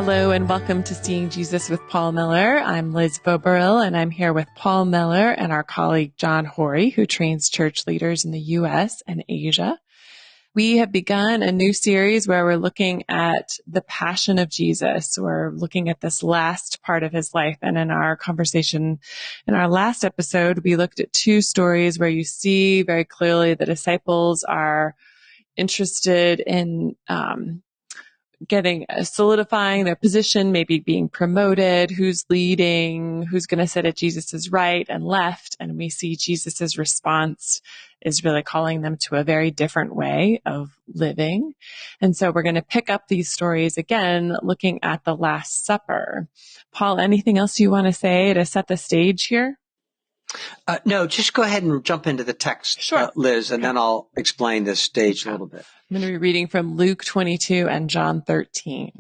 Hello and welcome to Seeing Jesus with Paul Miller. I'm Liz Boberil and I'm here with Paul Miller and our colleague John Horry, who trains church leaders in the U.S. and Asia. We have begun a new series where we're looking at the passion of Jesus. We're looking at this last part of his life. And in our conversation, in our last episode, we looked at two stories where you see very clearly the disciples are interested in solidifying their position, maybe being promoted, who's leading, who's going to sit at Jesus's right and left. And we see Jesus's response is really calling them to a very different way of living. And so we're going to pick up these stories again, looking at the Last Supper. Paul, anything else you want to say to set the stage here? No, just go ahead and jump into the text, Sure. Liz, and then I'll explain this stage a little bit. I'm going to be reading from Luke 22 and John 13.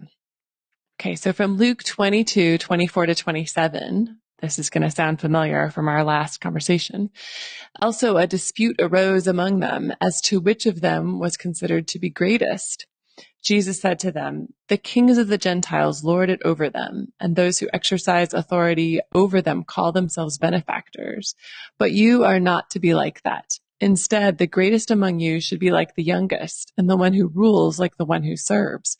Okay, so from Luke 22, 24 to 27, this is going to sound familiar from our last conversation. Also, a dispute arose among them as to which of them was considered to be greatest. Jesus said to them, "The kings of the Gentiles lord it over them, and those who exercise authority over them call themselves benefactors. But you are not to be like that. Instead, the greatest among you should be like the youngest, and the one who rules like the one who serves.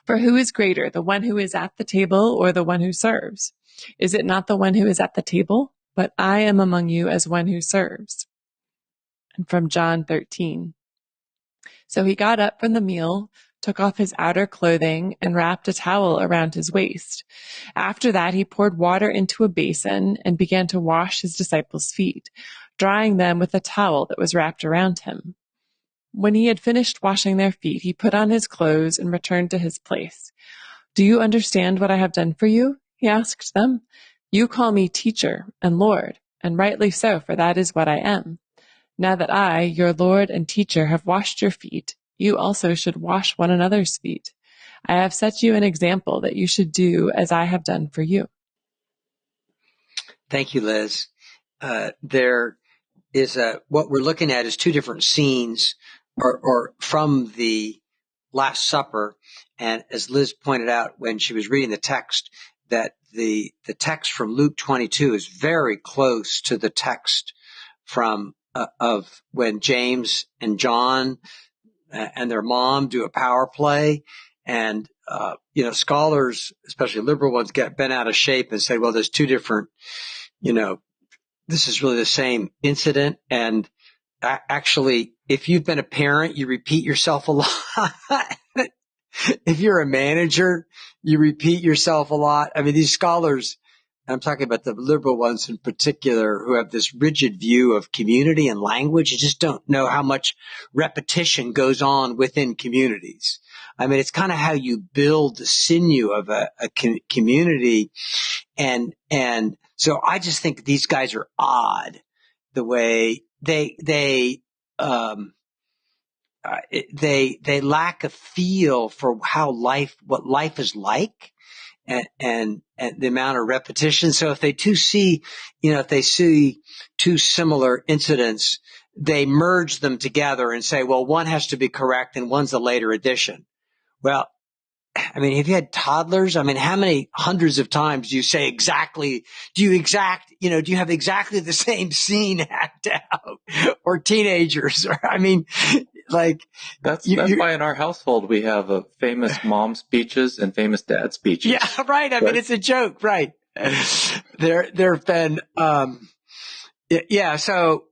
For who is greater, the one who is at the table or the one who serves? Is it not the one who is at the table? But I am among you as one who serves." And from John 13. So he got up from the meal, took off his outer clothing, and wrapped a towel around his waist. After that, he poured water into a basin and began to wash his disciples' feet, drying them with a towel that was wrapped around him. When he had finished washing their feet, he put on his clothes and returned to his place. "Do you understand what I have done for you?" he asked them. "You call me teacher and Lord, and rightly so, for that is what I am. Now that I, your Lord and teacher, have washed your feet, you also should wash one another's feet. I have set you an example that you should do as I have done for you." Thank you, Liz. There is what we're looking at is two different scenes or from the Last Supper. And as Liz pointed out when she was reading the text, that the text from Luke 22 is very close to the text from of when James and John and their mom do a power play. And, scholars, especially liberal ones, get bent out of shape and say, well, there's two different, this is really the same incident. And actually, if you've been a parent, you repeat yourself a lot. If you're a manager, you repeat yourself a lot. I mean, these scholars, I'm talking about the liberal ones in particular, who have this rigid view of community and language. You just don't know how much repetition goes on within communities. I mean, it's kind of how you build the sinew of a community. And so I just think these guys are odd the way they lack a feel for what life is like. And the amount of repetition. So if they see two similar incidents, they merge them together and say, well, one has to be correct and one's a later addition. Well, I mean, have you had toddlers? I mean, how many hundreds of times do you say do you have exactly the same scene act out? Or teenagers, that's why in our household we have a famous mom speeches and famous dad speeches. Yeah, right. I mean, it's a joke, right? There have been, so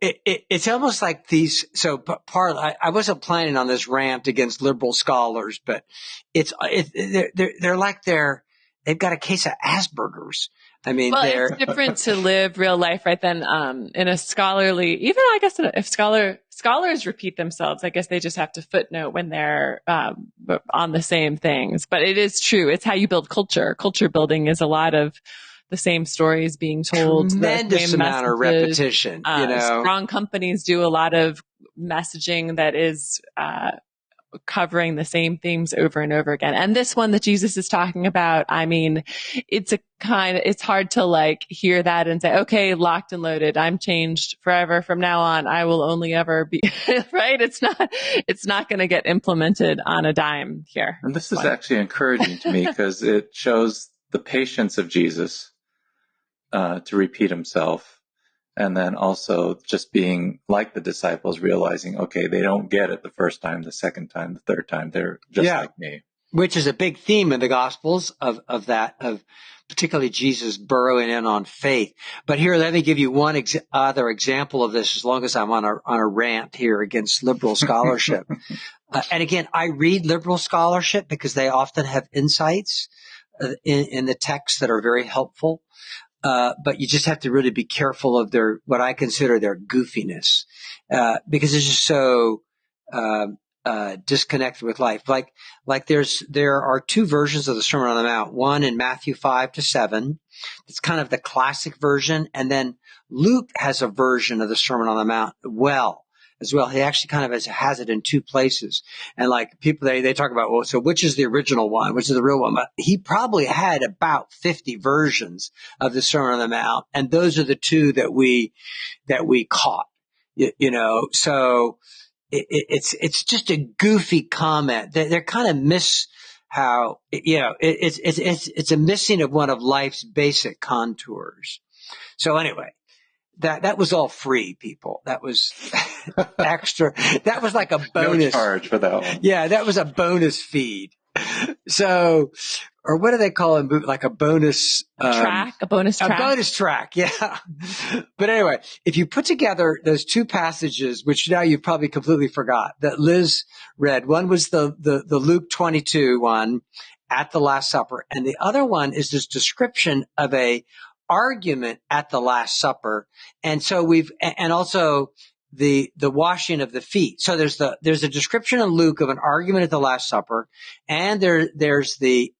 it's almost like these, so I wasn't planning on this rant against liberal scholars, but they're like they've got a case of Asperger's. I mean, it's different to live real life, right? Than in a scholarly, even I guess if scholars repeat themselves, I guess they just have to footnote when they're on the same things. But it is true; it's how you build culture. Culture building is a lot of the same stories being told. Tremendous amount of repetition. Strong companies do a lot of messaging that is covering the same themes over and over again. And this one that Jesus is talking about, I mean, it's hard to like hear that and say, okay, locked and loaded. I'm changed forever. From now on, I will only ever be, right? It's not going to get implemented on a dime here. And this is actually encouraging to me because it shows the patience of Jesus to repeat himself. And then also just being like the disciples, realizing, okay, they don't get it the first time, the second time, the third time. They're just like me. Which is a big theme in the Gospels of particularly Jesus burrowing in on faith. But here, let me give you one other example of this, as long as I'm on a rant here against liberal scholarship. And again, I read liberal scholarship because they often have insights in the text that are very helpful. But you just have to really be careful of what I consider their goofiness, because it's just so, disconnected with life. Like there are two versions of the Sermon on the Mount, one in Matthew 5-7. It's kind of the classic version. And then Luke has a version of the Sermon on the Mount as well. He actually kind of has it in two places. And like people, they talk about, well, so which is the original one? Which is the real one? But he probably had about 50 versions of the Sermon on the Mount. And those are the two that we caught, so it's just a goofy comment. They're kind of miss how, it's a missing of one of life's basic contours. So anyway, that was all free, people. That was extra. That was like a bonus. No charge for that one. Yeah, that was a bonus feed. So, or what do they call it? Like a bonus track, a bonus track. A bonus track, yeah. But anyway, if you put together those two passages, which now you probably completely forgot, that Liz read, one was the Luke 22 one at the Last Supper, and the other one is this description of a argument at the Last Supper. And so and also the washing of the feet. So there's a description in Luke of an argument at the Last Supper, and there's the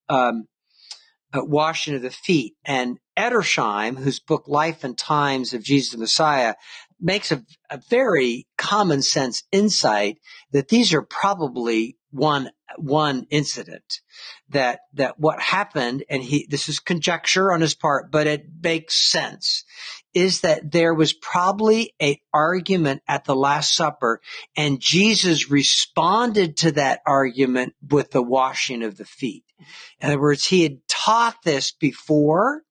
washing of the feet. And Edersheim, whose book Life and Times of Jesus the Messiah, makes a very common sense insight that these are probably one incident, that what happened, and this is conjecture on his part, but it makes sense, is that there was probably an argument at the Last Supper, and Jesus responded to that argument with the washing of the feet. In other words, he had taught this before,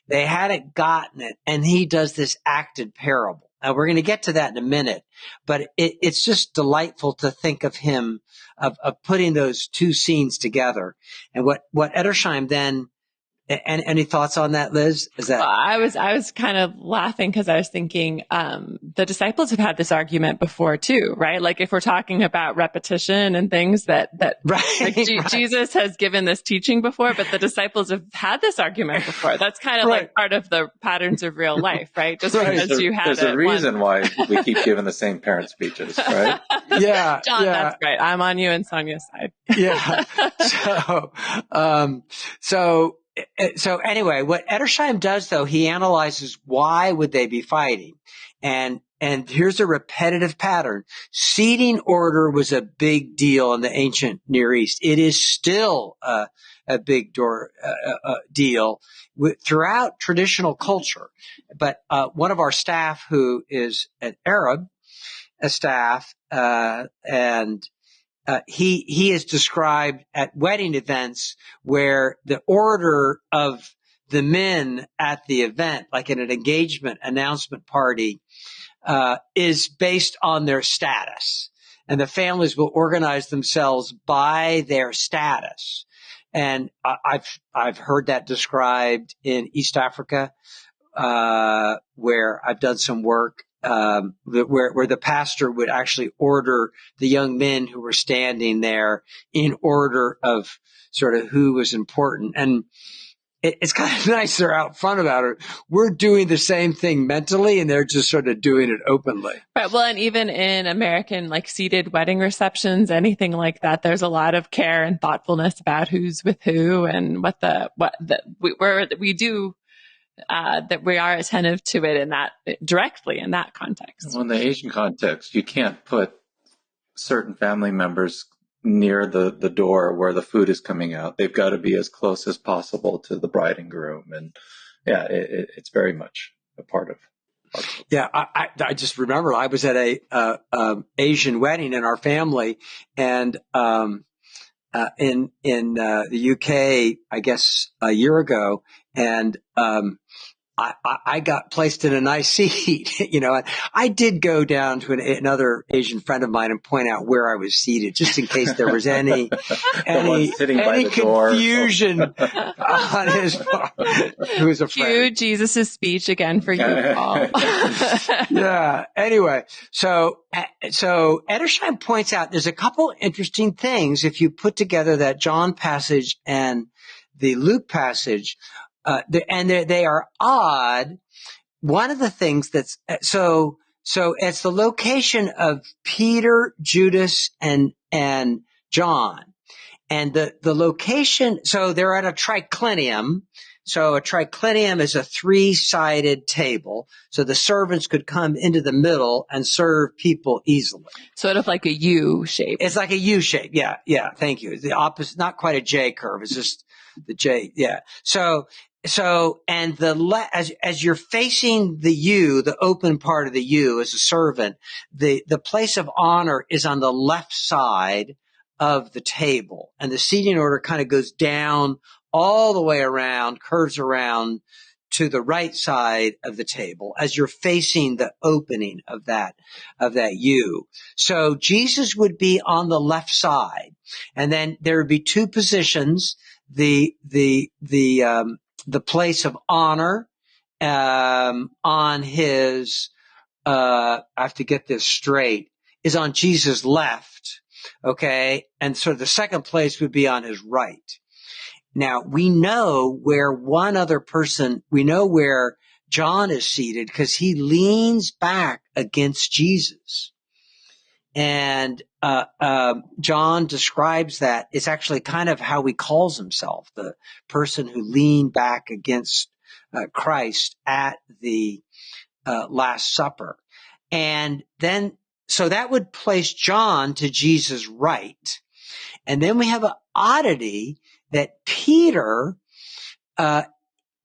they hadn't gotten it, and he does this acted parable. Now, we're going to get to that in a minute, but it's just delightful to think of him, of putting those two scenes together. And what Edersheim then, any thoughts on that, Liz? Well, I was kind of laughing because I was thinking, the disciples have had this argument before too, right? Like if we're talking about repetition and things that right, like right. Jesus has given this teaching before, but the disciples have had this argument before. That's kind of like part of the patterns of real life, right? Just because you had there's a reason why we keep giving the same parent speeches, right? Yeah. John, yeah. That's right. I'm on you and Sonia's side. Yeah. So anyway, what Edersheim does, though, he analyzes why would they be fighting, and here's a repetitive pattern. Seating order was a big deal in the ancient Near East. It is still a big deal throughout traditional culture. But one of our staff, who is an Arab staff, and he is described at wedding events where the order of the men at the event, like in an engagement announcement party, is based on their status. And the families will organize themselves by their status. And I've heard that described in East Africa, where I've done some work. Where the pastor would actually order the young men who were standing there in order of sort of who was important. And it's kind of nice they're out front about it. We're doing the same thing mentally, and they're just sort of doing it openly. Right. Well, and even in American, like seated wedding receptions, anything like that, there's a lot of care and thoughtfulness about who's with who and that we are attentive to it in that directly in that context. Well, in the Asian context, you can't put certain family members near the door where the food is coming out. They've got to be as close as possible to the bride and groom. And yeah, it's very much a part of. Yeah, I just remember I was at a Asian wedding in our family, and in the UK, I guess a year ago, and I got placed in a nice seat, and I did go down to another Asian friend of mine and point out where I was seated, just in case there was any confusion on his part. Who was a friend. Cue Jesus' speech again for you, Paul. Yeah. Anyway, so Edersheim points out there's a couple interesting things if you put together that John passage and the Luke passage. They are odd. One of the things that's so it's the location of Peter, Judas, and John, and the location. So they're at a triclinium. So a triclinium is a 3-sided table, so the servants could come into the middle and serve people easily. Sort of like a U shape. It's like a U shape. Yeah. Thank you. The opposite, not quite a J curve. It's just the J. Yeah. So and as you're facing the U, the open part of the U as a servant, the place of honor is on the left side of the table, and the seating order kind of goes down all the way around, curves around to the right side of the table as you're facing the opening of that U. So Jesus would be on the left side, and then there would be two positions: the place of honor on his. I have to get this straight. Is on Jesus' left, okay, and so the second place would be on his right. Now, we know where John is seated because he leans back against Jesus. And John describes that. It's actually kind of how he calls himself, the person who leaned back against Christ at the Last Supper. And then, so that would place John to Jesus' right. And then we have an oddity that Peter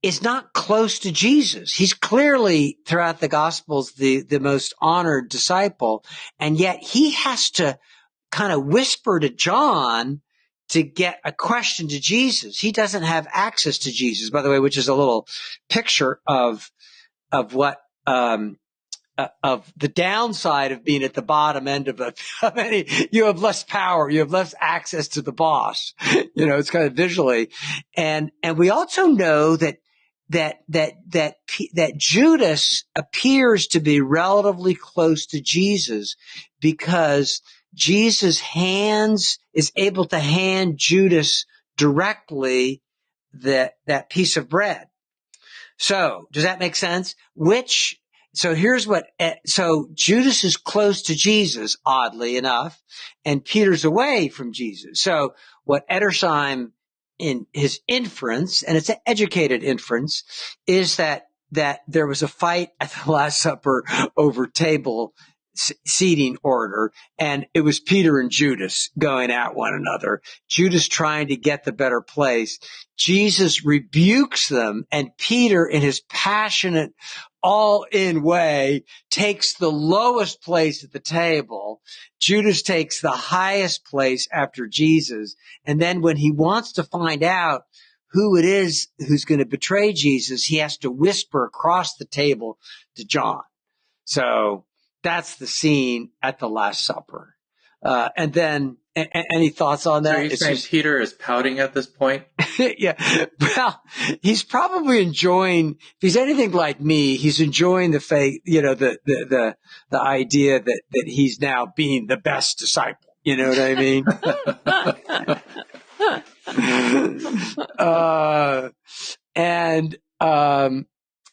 is not close to Jesus. He's clearly, throughout the Gospels, the most honored disciple, and yet he has to kind of whisper to John to get a question to Jesus. He doesn't have access to Jesus, by the way, which is a little picture of what of the downside of being at the bottom end of any. You have less power, you have less access to the boss. It's kind of visually, and we also know that Judas appears to be relatively close to Jesus because Jesus is able to hand Judas directly that piece of bread. So does that make sense? So Judas is close to Jesus, oddly enough, and Peter's away from Jesus. So what Edersheim, in his inference, and it's an educated inference, is that there was a fight at the Last Supper over table seating order, and it was Peter and Judas going at one another. Judas trying to get the better place. Jesus rebukes them, and Peter, in his passionate, all-in way, takes the lowest place at the table. Judas takes the highest place after Jesus. And then when he wants to find out who it is who's going to betray Jesus, he has to whisper across the table to John. So that's the scene at the Last Supper. And then, any thoughts on that? So you're saying Peter is pouting at this point? Yeah. Well, he's probably enjoying, if he's anything like me, he's enjoying the faith, the idea that he's now being the best disciple. You know what I mean?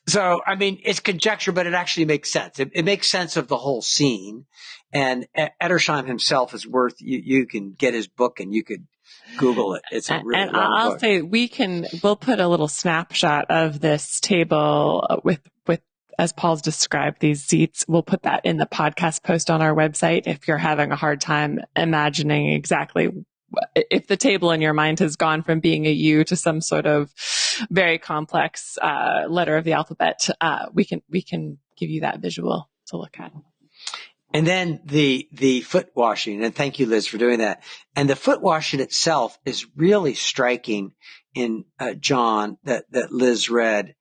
So, I mean, it's conjecture, but it actually makes sense. It makes sense of the whole scene. And Edersheim himself is worth, you can get his book and you could Google it. It's a really long book. Say we'll put a little snapshot of this table with as Paul's described these seats. We'll put that in the podcast post on our website if you're having a hard time imagining exactly if the table in your mind has gone from being a U to some sort of very complex letter of the alphabet. We can give you that visual to look at. And then the foot washing, and thank you, Liz, for doing that. And the foot washing itself is really striking in John that Liz read.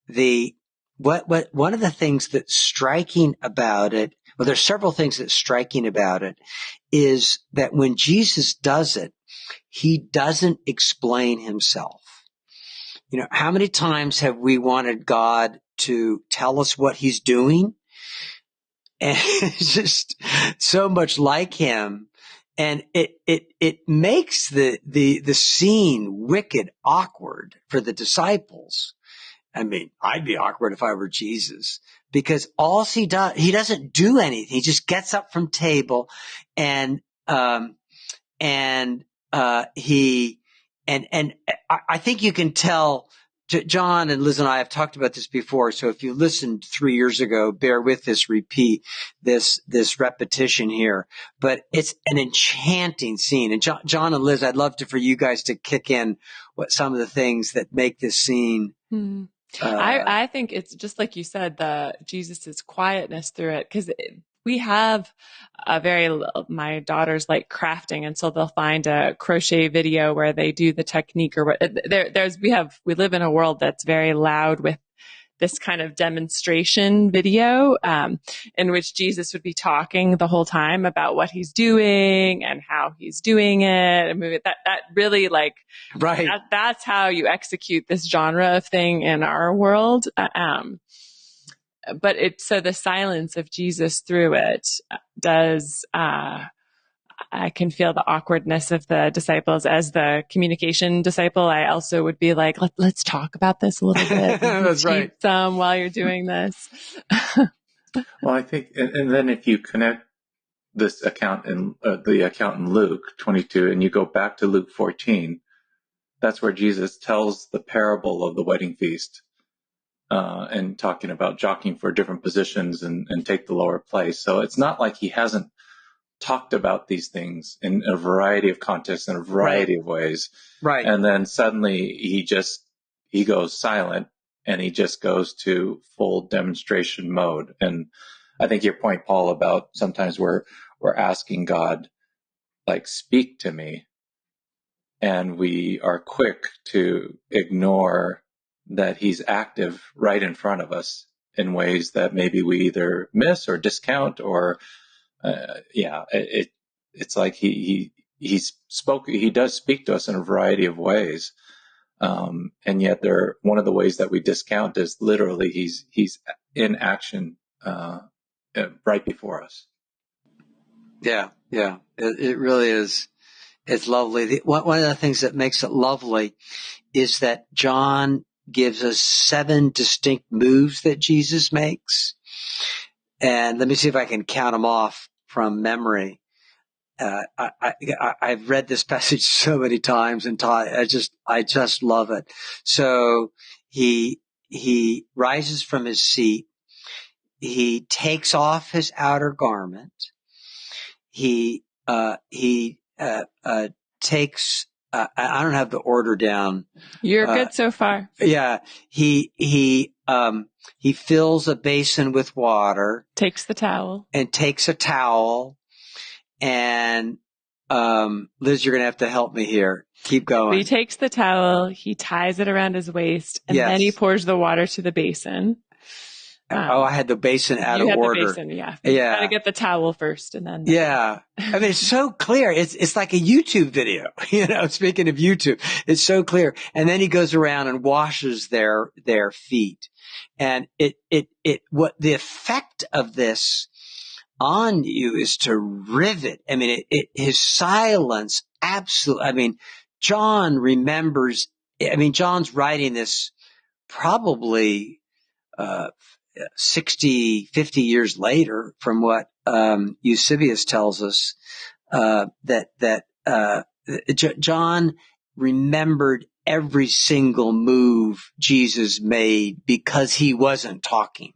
One of the things that's striking about it, well, there's several things that's striking about it, is that when Jesus does it, he doesn't explain himself. You know, how many times have we wanted God to tell us what he's doing? And it's just so much like him. And it makes the scene wicked awkward for the disciples. I mean, I'd be awkward if I were Jesus, because all he doesn't do anything. He just gets up from table and I think you can tell. John and Liz and I have talked about this before, so if you listened 3 years ago, bear with this this repetition here. But it's an enchanting scene. And John and Liz, I'd love for you guys to kick in what some of the things that make this scene. I think it's just like you said, Jesus's quietness through it, because we have my daughters like crafting, and so they'll find a crochet video where they do the technique or what. We live in a world that's very loud with this kind of demonstration video, in which Jesus would be talking the whole time about what he's doing and how he's doing it and moving. That really right. That's how you execute this genre of thing in our world. But so the silence of Jesus through it does, I can feel the awkwardness of the disciples. As the communication disciple, I also would be like, let's talk about this a little bit. That's right. Some while you're doing this. Well, I think, and then if you connect this account in the account in Luke 22 and you go back to Luke 14, that's where Jesus tells the parable of the wedding feast. And talking about jockeying for different positions and take the lower place. So it's not like he hasn't talked about these things in a variety of contexts, in a variety of ways. Right. And then suddenly he goes silent and he just goes to full demonstration mode. And I think your point, Paul, about sometimes we're asking God, like, speak to me. And we are quick to ignore that he's active right in front of us in ways that maybe we either miss or discount or, it's like he does speak to us in a variety of ways. And yet one of the ways that we discount is literally he's in action, right before us. Yeah. Yeah. It really is. It's lovely. One of the things that makes it lovely is that John gives us 7 distinct moves that Jesus makes. And let me see if I can count them off from memory. I've read this passage so many times and taught. I just love it. So he rises from his seat. He takes off his outer garment. He takes, I don't have the order down. You're good so far. Yeah. He fills a basin with water. Takes the towel. And takes a towel. And, Liz, you're going to have to help me here. Keep going. He takes the towel, he ties it around his waist, and then he pours the water to the basin. I had the basin out of order. You had the basin, yeah. You got to get the towel first and then. Yeah. I mean, it's so clear. It's like a YouTube video, speaking of YouTube, it's so clear. And then he goes around and washes their feet. And what the effect of this on you is to rivet. I mean, his silence, absolutely. I mean, John remembers, John's writing this probably, 50 years later from what Eusebius tells us, that John remembered every single move Jesus made because he wasn't talking.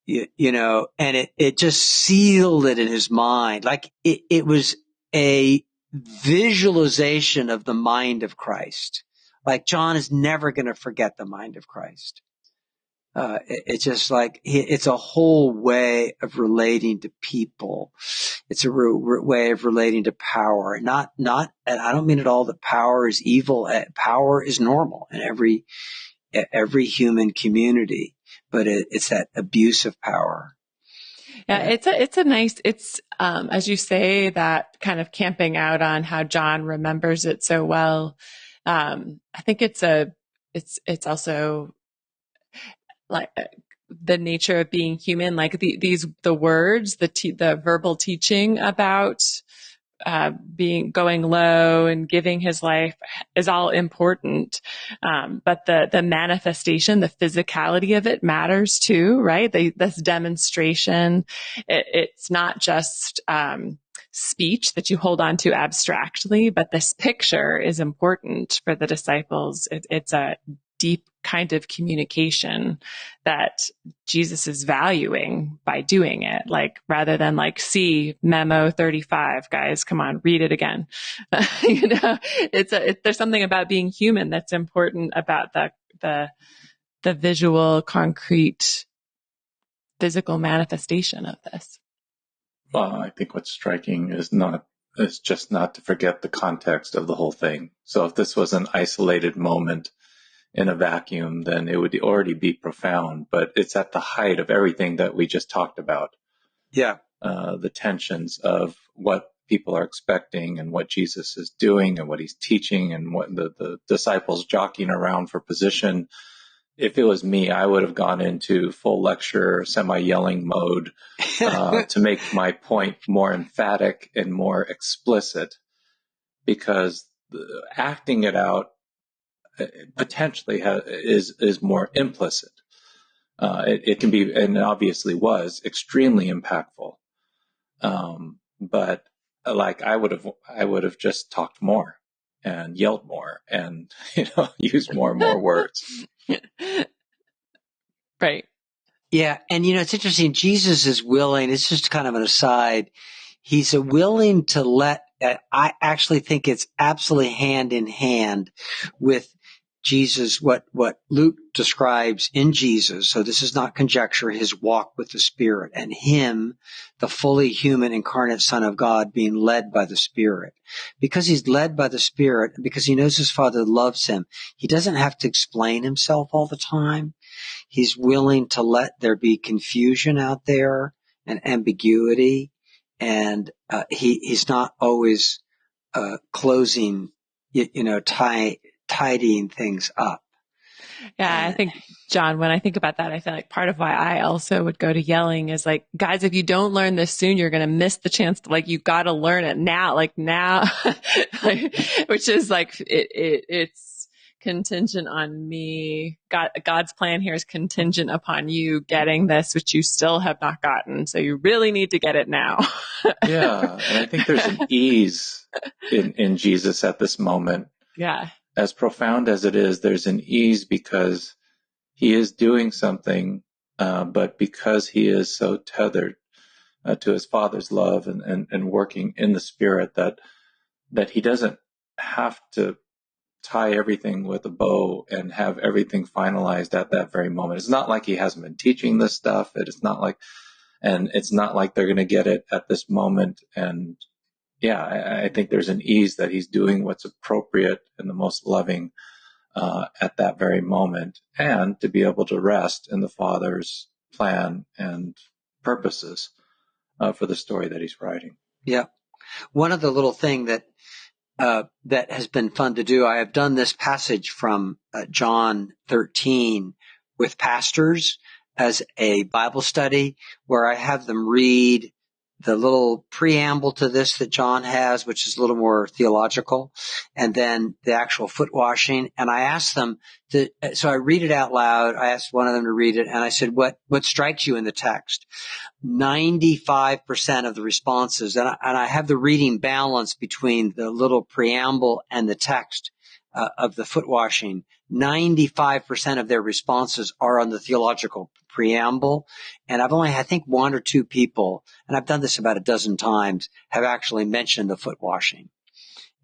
and it just sealed it in his mind. Like it was a visualization of the mind of Christ. Like John is never going to forget the mind of Christ. It's just like, it's a whole way of relating to people. It's a way of relating to power. And I don't mean at all that power is evil. Power is normal in every human community, but it's that abuse of power. Yeah, it's a nice, as you say, that kind of camping out on how John remembers it so well. I think it's also like the nature of being human, like the words, the verbal teaching about going low and giving his life is all important. But the manifestation, the physicality of it matters too, right? This demonstration, it's not just, speech that you hold on to abstractly, but this picture is important for the disciples. It's a deep kind of communication that Jesus is valuing by doing it. Like, rather than like, see memo 35, guys, come on, read it again. There's something about being human that's important about the visual, concrete, physical manifestation of this. Well, I think what's striking is just not to forget the context of the whole thing. So if this was an isolated moment in a vacuum, then it would already be profound, but it's at the height of everything that we just talked about. Yeah. The tensions of what people are expecting and what Jesus is doing and what he's teaching and what the disciples jockeying around for position. If it was me, I would have gone into full lecture, semi-yelling mode to make my point more emphatic and more explicit, because acting it out potentially is more implicit. It can be, and obviously was, extremely impactful. But like I would have just talked more and yelled more and used more and more words. Right. Yeah. And it's interesting. Jesus is willing, it's just kind of an aside. He's willing to I actually think it's absolutely hand in hand with Jesus, what Luke describes in Jesus. So this is not conjecture, his walk with the Spirit, and him, the fully human incarnate Son of God, being led by the Spirit. Because he's led by the Spirit, because he knows his Father loves him, he doesn't have to explain himself all the time. He's willing to let there be confusion out there and ambiguity. And he's not always closing, tidying things up. Yeah, I think, John, when I think about that, I feel like part of why I also would go to yelling is like, guys, if you don't learn this soon, you're going to miss the chance to, like, you got to learn it now, which is like, it's contingent on me. God's plan here is contingent upon you getting this, which you still have not gotten. So you really need to get it now. Yeah. And I think there's an ease in Jesus at this moment. Yeah. As profound as it is, there's an ease because he is doing something, but because he is so tethered to his Father's love and working in the Spirit, that he doesn't have to tie everything with a bow and have everything finalized at that very moment. It's not like he hasn't been teaching this stuff. It's not like they're going to get it at this moment. And yeah, I think there's an ease that he's doing what's appropriate and the most loving at that very moment, and to be able to rest in the Father's plan and purposes for the story that he's writing. Yeah. One other little thing that has been fun to do, I have done this passage from John 13 with pastors as a Bible study, where I have them read the little preamble to this that John has, which is a little more theological, and then the actual foot washing. And I asked them so I read it out loud. I asked one of them to read it, and I said, what strikes you in the text? 95% of the responses, and I have the reading balance between the little preamble and the text. of the foot washing, 95% of their responses are on the theological preamble. And I've only, I think, one or two people, and I've done this about a dozen times, have actually mentioned the foot washing.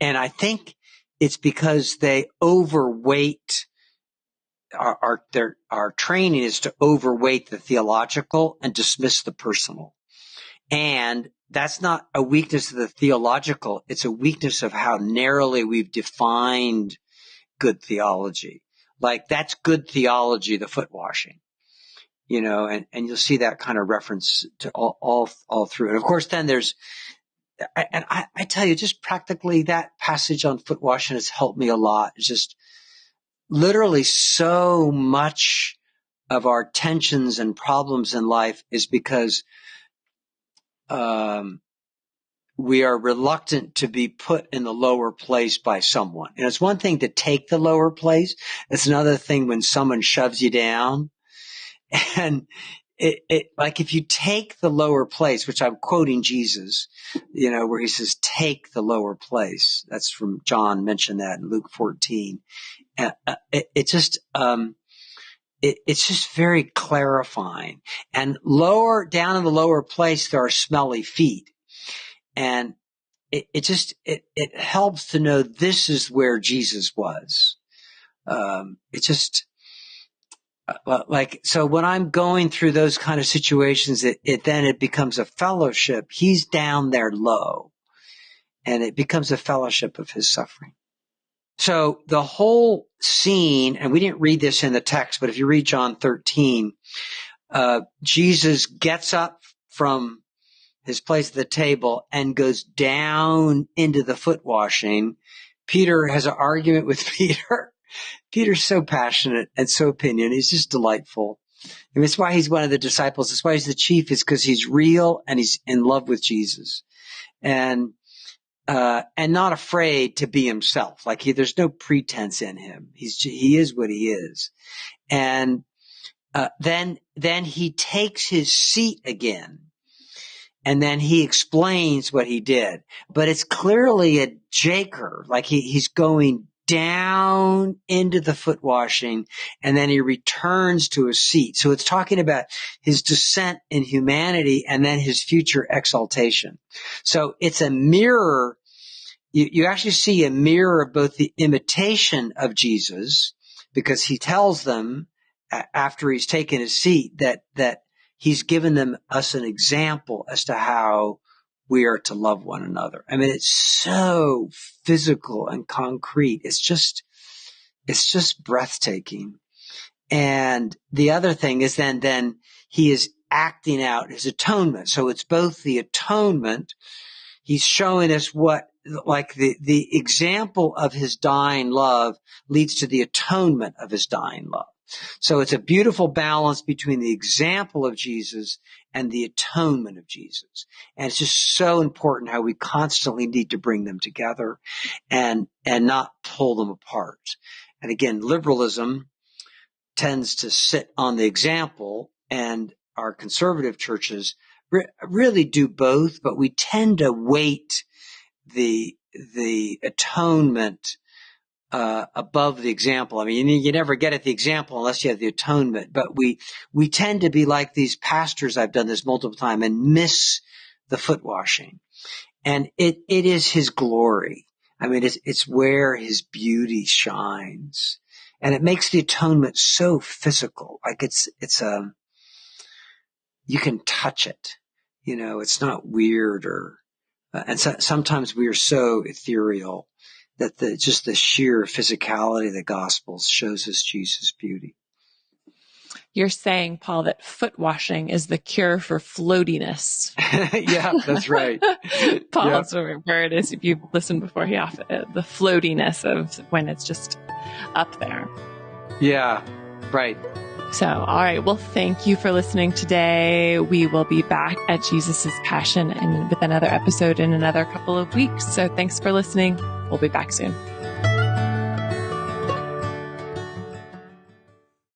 And I think it's because they overweight our training is to overweight the theological and dismiss the personal. And that's not a weakness of the theological. It's a weakness of how narrowly we've defined good theology. Like, that's good theology, the foot washing, and you'll see that kind of reference to all through. And of course, then there's, and I tell you, just practically that passage on foot washing has helped me a lot. It's just literally so much of our tensions and problems in life is because we are reluctant to be put in the lower place by someone. And it's one thing to take the lower place. It's another thing when someone shoves you down. And like, if you take the lower place, which I'm quoting Jesus, where he says, take the lower place. That's from John, mentioned that in Luke 14. It's just very clarifying. And lower down in the lower place, there are smelly feet. And it helps to know this is where Jesus was. So when I'm going through those kind of situations, it becomes a fellowship. He's down there low, and it becomes a fellowship of his suffering. So the whole scene, and we didn't read this in the text, but if you read John 13, Jesus gets up from his place at the table and goes down into the foot washing. Peter has an argument with Peter. Peter's so passionate and so opinionated. He's just delightful. And that's why he's one of the disciples. That's why he's the chief, is because he's real and he's in love with Jesus. And not afraid to be himself. Like, there's no pretense in him. He is what he is. And then he takes his seat again. And then he explains what he did. But it's clearly a jaker. Like, he's going down into the foot washing, and then he returns to his seat. So it's talking about his descent in humanity and then his future exaltation. So it's a mirror. You actually see a mirror of both the imitation of Jesus, because he tells them after he's taken his seat that he's given us an example as to how we are to love one another. I mean, it's so physical and concrete. It's just breathtaking. And the other thing is then he is acting out his atonement. So it's both the atonement. He's showing us what, like, the example of his dying love leads to the atonement of his dying love. So it's a beautiful balance between the example of Jesus and the atonement of Jesus. And it's just so important how we constantly need to bring them together and not pull them apart. And again, liberalism tends to sit on the example, and our conservative churches really do both, but we tend to weight the atonement above the example. I mean, you never get at the example unless you have the atonement. But we tend to be like these pastors. I've done this multiple times, and miss the foot washing. And it is his glory. I mean, it's where his beauty shines, and it makes the atonement so physical. Like, you can touch it. It's not weird and sometimes we are so ethereal that just the sheer physicality of the Gospels shows us Jesus' beauty. You're saying, Paul, that foot washing is the cure for floatiness. Yeah, that's right. Paul's where it is. If you've listened before, he offered the floatiness of when it's just up there. Yeah, right. So, all right. Well, thank you for listening today. We will be back at Jesus' Passion and with another episode in another couple of weeks. So thanks for listening. We'll be back soon.